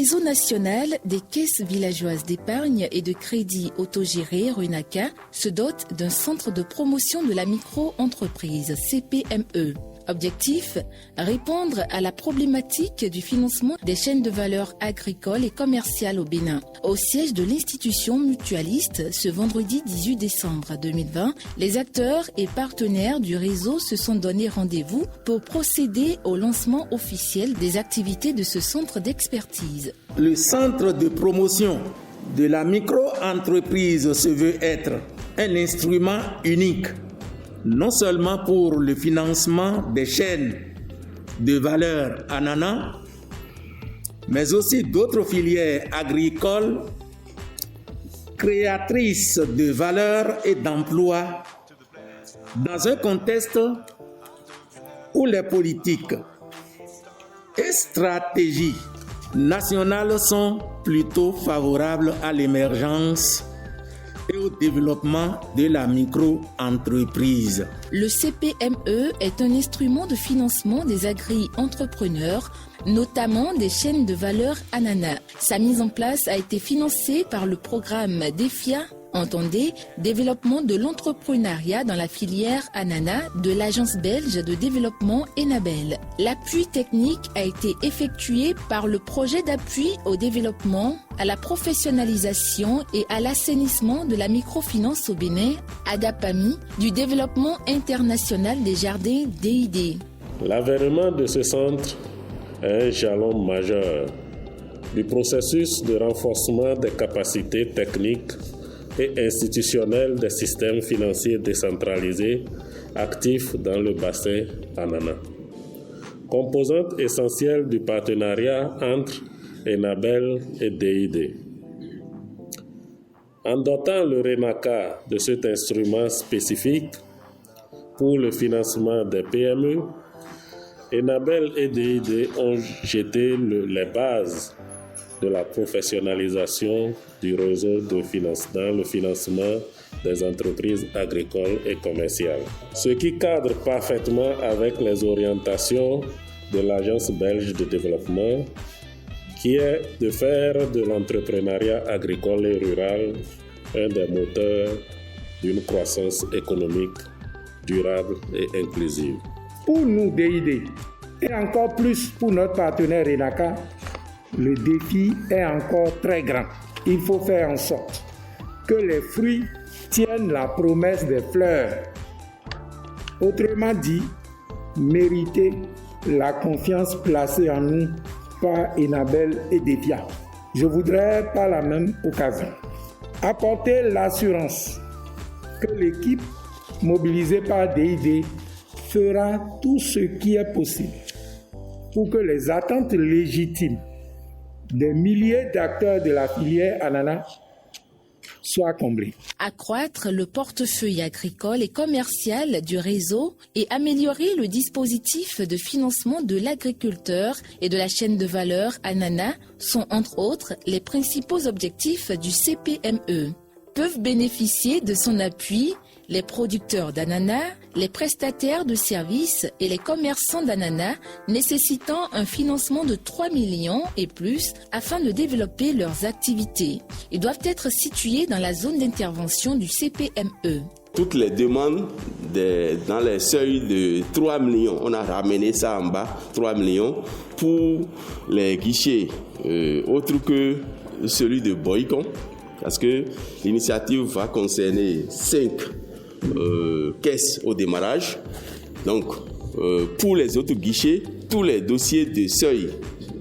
réseau national des caisses villageoises d'épargne et de crédit autogéré RENACA se dote d'un centre de promotion de la micro-entreprise CPME. Objectif, répondre à la problématique du financement des chaînes de valeur agricoles et commerciales au Bénin. Au siège de l'institution mutualiste, ce vendredi 18 décembre 2020, les acteurs et partenaires du réseau se sont donné rendez-vous pour procéder au lancement officiel des activités de ce centre d'expertise. Le centre de promotion de la micro-entreprise se veut être un instrument unique, non seulement pour le financement des chaînes de valeur ananas, mais aussi d'autres filières agricoles créatrices de valeur et d'emplois dans un contexte où les politiques et stratégies nationales sont plutôt favorables à l'émergence et au développement de la micro-entreprise. Le CPME est un instrument de financement des agri-entrepreneurs, notamment des chaînes de valeur ananas. Sa mise en place a été financée par le programme DEFIA, entendez, développement de l'entrepreneuriat dans la filière ananas de l'agence belge de développement Enabel. L'appui technique a été effectué par le projet d'appui au développement, à la professionnalisation et à l'assainissement de la microfinance au Bénin, ADAPAMI, du développement international des jardins DID. L'avènement de ce centre est un jalon majeur du processus de renforcement des capacités techniques et institutionnels des systèmes financiers décentralisés actifs dans le bassin ananas. Composante essentielle du partenariat entre Enabel et DID. En dotant le RENACA de cet instrument spécifique pour le financement des PME, Enabel et DID ont jeté les bases de la professionnalisation du réseau de dans le financement des entreprises agricoles et commerciales. Ce qui cadre parfaitement avec les orientations de l'Agence belge de développement, qui est de faire de l'entrepreneuriat agricole et rural un des moteurs d'une croissance économique durable et inclusive. Pour nous, DID, et encore plus pour notre partenaire RENACA, le défi est encore très grand. Il faut faire en sorte que les fruits tiennent la promesse des fleurs. Autrement dit, mériter la confiance placée en nous par Enabel et DEFIA. Je voudrais par la même occasion apporter l'assurance que l'équipe mobilisée par DID fera tout ce qui est possible pour que les attentes légitimes des milliers d'acteurs de la filière ananas soient comblées. Accroître le portefeuille agricole et commercial du réseau et améliorer le dispositif de financement de l'agriculteur et de la chaîne de valeur ananas sont entre autres les principaux objectifs du CPME. Peuvent bénéficier de son appui les producteurs d'ananas, les prestataires de services et les commerçants d'ananas nécessitant un financement de 3 millions et plus afin de développer leurs activités. Ils doivent être situés dans la zone d'intervention du CPME. Toutes les demandes dans les seuils de 3 millions, on a ramené ça en bas, 3 millions, pour les guichets autres que celui de Boycon, parce que l'initiative va concerner 5 caisses au démarrage. Donc, pour les autres guichets, tous les dossiers de seuil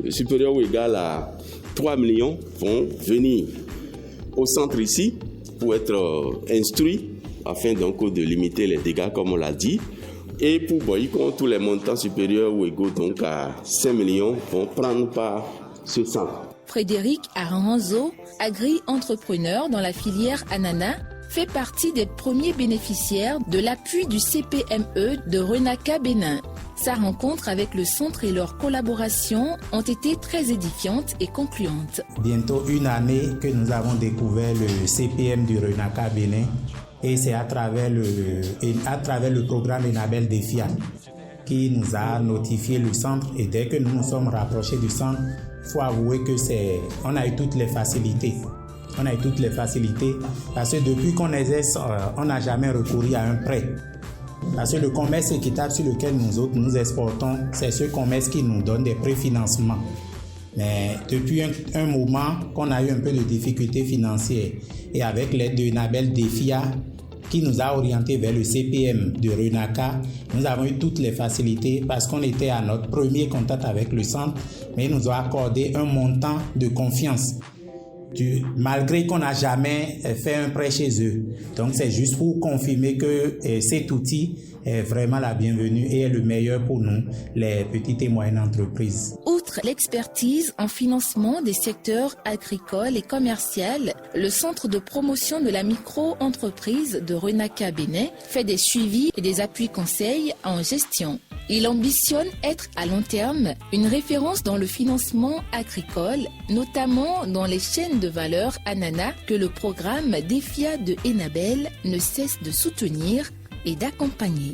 supérieur ou égal à 3 millions vont venir au centre ici pour être instruits afin donc de limiter les dégâts comme on l'a dit. Et pour Boycon, tous les montants supérieurs ou égaux donc à 5 millions vont prendre part ce centre. Frédéric Aranzo, agri-entrepreneur dans la filière ananas, fait partie des premiers bénéficiaires de l'appui du CPME de RENACA Bénin. Sa rencontre avec le centre et leur collaboration ont été très édifiantes et concluantes. Bientôt une année que nous avons découvert le CPM du RENACA Bénin et c'est à travers le programme Enabel DEFIA qui nous a notifié le centre, et dès que nous nous sommes rapprochés du centre, il faut avouer que on a eu toutes les facilités. On a eu toutes les facilités parce que depuis qu'on exerce, on n'a jamais recouru à un prêt. Parce que le commerce équitable sur lequel nous exportons, c'est ce commerce qui nous donne des préfinancements. Mais depuis un moment qu'on a eu un peu de difficultés financières, et avec l'aide de Nabel Defia, qui nous a orientés vers le CPM de Renaka, nous avons eu toutes les facilités parce qu'on était à notre premier contact avec le centre, mais ils nous ont accordé un montant de confiance, malgré qu'on n'a jamais fait un prêt chez eux. Donc c'est juste pour confirmer que cet outil est vraiment la bienvenue et est le meilleur pour nous, les petites et moyennes entreprises. Outre l'expertise en financement des secteurs agricoles et commerciaux, le Centre de promotion de la micro-entreprise de Renaka Bénin fait des suivis et des appuis conseils en gestion. Il ambitionne être à long terme une référence dans le financement agricole, notamment dans les chaînes de valeur ananas que le programme DEFIA de Enabel ne cesse de soutenir et d'accompagner.